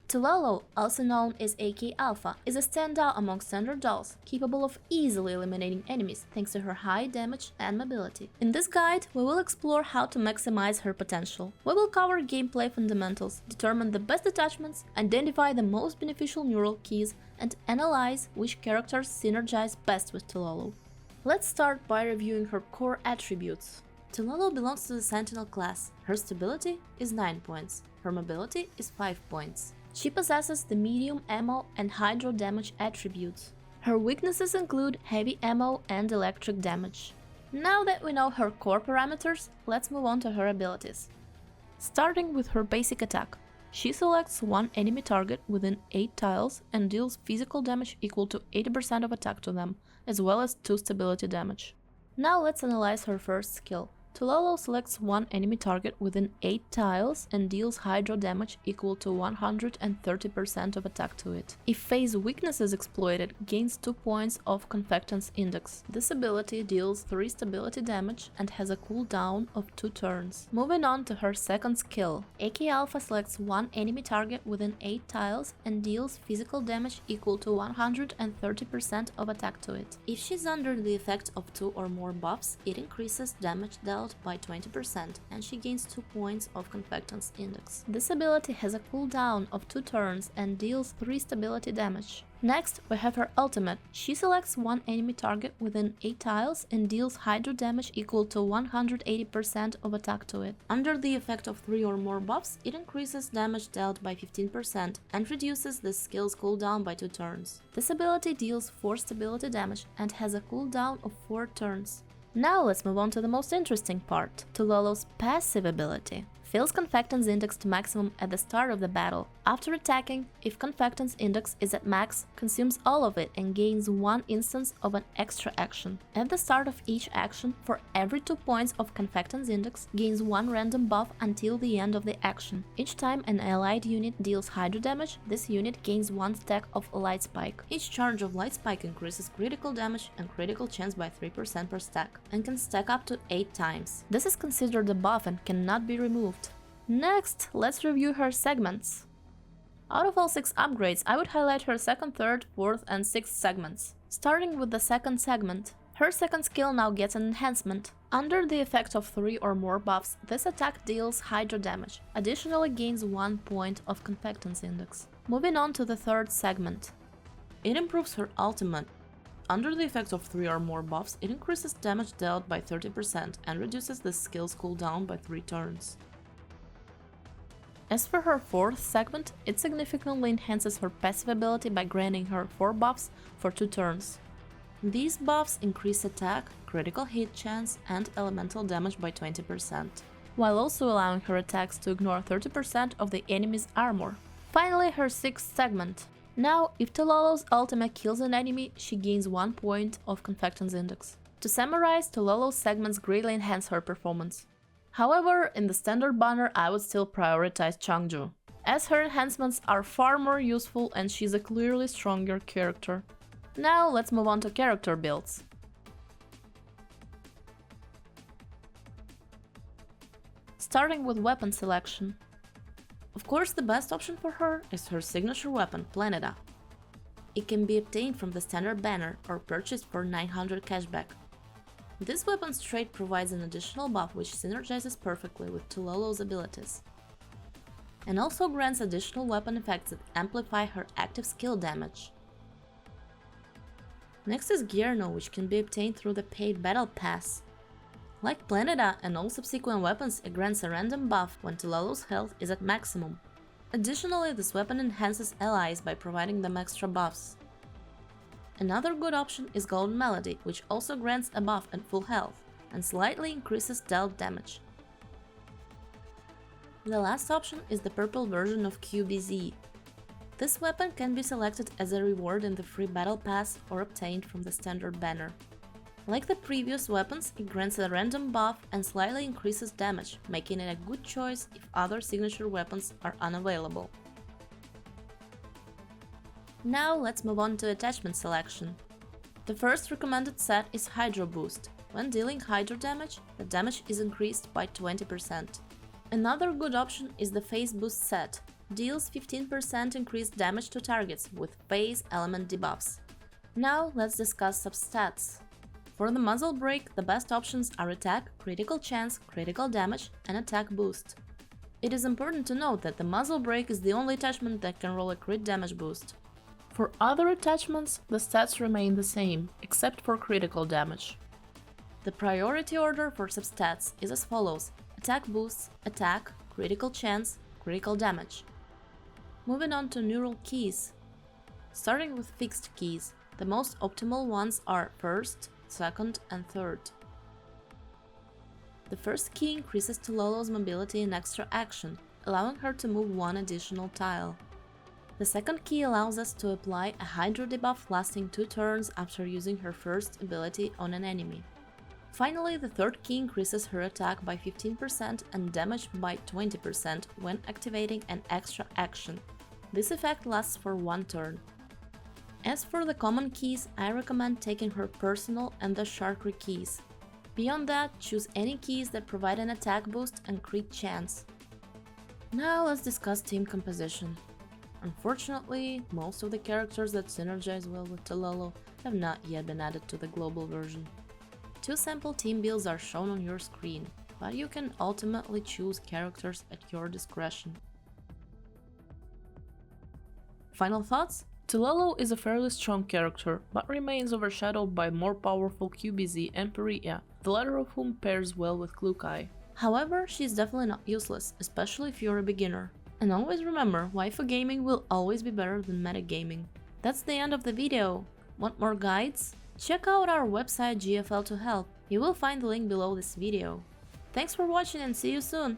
Tololo, also known as AK Alpha, is a standout among standard dolls, capable of easily eliminating enemies thanks to her high damage and mobility. In this guide, we will explore how to maximize her potential. We will cover gameplay fundamentals, determine the best attachments, identify the most beneficial neural keys, and analyze which characters synergize best with Tololo. Let's start by reviewing her core attributes. Tololo belongs to the Sentinel class. Her stability is 9 points. Her mobility is 5 points. She possesses the medium ammo and hydro damage attributes. Her weaknesses include heavy ammo and electric damage. Now that we know her core parameters, let's move on to her abilities. Starting with her basic attack. She selects one enemy target within 8 tiles and deals physical damage equal to 80% of attack to them, as well as 2 stability damage. Now let's analyze her first skill. Tololo selects one enemy target within 8 tiles and deals hydro damage equal to 130% of attack to it. If phase weakness is exploited, gains 2 points of Confectance Index. This ability deals 3 stability damage and has a cooldown of 2 turns. Moving on to her second skill. AK Alpha selects one enemy target within 8 tiles and deals physical damage equal to 130% of attack to it. If she's under the effect of 2 or more buffs, it increases damage dealt by 20% and she gains 2 points of Confectance Index. This ability has a cooldown of 2 turns and deals 3 stability damage. Next, we have her ultimate. She selects one enemy target within 8 tiles and deals hydro damage equal to 180% of attack to it. Under the effect of 3 or more buffs, it increases damage dealt by 15% and reduces the skill's cooldown by 2 turns. This ability deals 4 stability damage and has a cooldown of 4 turns. Now let's move on to the most interesting part, Tololo's passive ability. Fills Confectance Index to maximum at the start of the battle. After attacking, if Confectance Index is at max, consumes all of it and gains 1 instance of an extra action. At the start of each action, for every 2 points of Confectance Index, gains 1 random buff until the end of the action. Each time an allied unit deals hydro damage, this unit gains 1 stack of Light Spike. Each charge of Light Spike increases critical damage and critical chance by 3% per stack, and can stack up to 8 times. This is considered a buff and cannot be removed. Next, let's review her segments. Out of all 6 upgrades, I would highlight her second, third, fourth, and sixth segments. Starting with the second segment. Her second skill now gets an enhancement. Under the effect of 3 or more buffs, this attack deals hydro damage, additionally gains 1 point of Confectance Index. Moving on to the third segment. It improves her ultimate. Under the effect of 3 or more buffs, it increases damage dealt by 30% and reduces the skill's cooldown by 3 turns. As for her fourth segment, it significantly enhances her passive ability by granting her 4 buffs for 2 turns. These buffs increase attack, critical hit chance, and elemental damage by 20%, while also allowing her attacks to ignore 30% of the enemy's armor. Finally, her sixth segment. Now, if Tololo's ultimate kills an enemy, she gains 1 point of Confectance Index. To summarize, Tololo's segments greatly enhance her performance. However, in the standard banner, I would still prioritize Changju, as her enhancements are far more useful and she's a clearly stronger character. Now let's move on to character builds. Starting with weapon selection. Of course, the best option for her is her signature weapon, Planeta. It can be obtained from the standard banner or purchased for 900 cashback. This weapon's trait provides an additional buff which synergizes perfectly with Tololo's abilities, and also grants additional weapon effects that amplify her active skill damage. Next is Gierno, which can be obtained through the paid battle pass. Like Planeta and all subsequent weapons, it grants a random buff when Tololo's health is at maximum. Additionally, this weapon enhances allies by providing them extra buffs. Another good option is Golden Melody, which also grants a buff at full health and slightly increases dealt damage. The last option is the purple version of QBZ. This weapon can be selected as a reward in the free battle pass or obtained from the standard banner. Like the previous weapons, it grants a random buff and slightly increases damage, making it a good choice if other signature weapons are unavailable. Now let's move on to attachment selection. The first recommended set is Hydro Boost. When dealing hydro damage, the damage is increased by 20%. Another good option is the Phase Boost set. deals 15% increased damage to targets with phase element debuffs. Now let's discuss substats. For the muzzle break, the best options are attack, critical chance, critical damage, and attack boost. It is important to note that the muzzle break is the only attachment that can roll a crit damage boost. For other attachments, the stats remain the same, except for critical damage. The priority order for substats is as follows: attack boosts, attack, critical chance, critical damage. Moving on to neural keys. Starting with fixed keys, the most optimal ones are first, second, and third. The first key increases Tololo's mobility in extra action, allowing her to move one additional tile. The second key allows us to apply a Hydro debuff lasting 2 turns after using her first ability on an enemy. Finally, the third key increases her attack by 15% and damage by 20% when activating an extra action. This effect lasts for 1 turn. As for the common keys, I recommend taking her personal and the Sharkry keys. Beyond that, choose any keys that provide an attack boost and crit chance. Now let's discuss team composition. Unfortunately, most of the characters that synergize well with Tololo have not yet been added to the global version. 2 sample team builds are shown on your screen, but you can ultimately choose characters at your discretion. Final thoughts? Tololo is a fairly strong character, but remains overshadowed by more powerful QBZ and Perea, the latter of whom pairs well with Klukai. However, she is definitely not useless, especially if you're a beginner. And always remember, waifu gaming will always be better than metagaming. That's the end of the video. Want more guides? Check out our website GFL to help. You will find the link below this video. Thanks for watching and see you soon!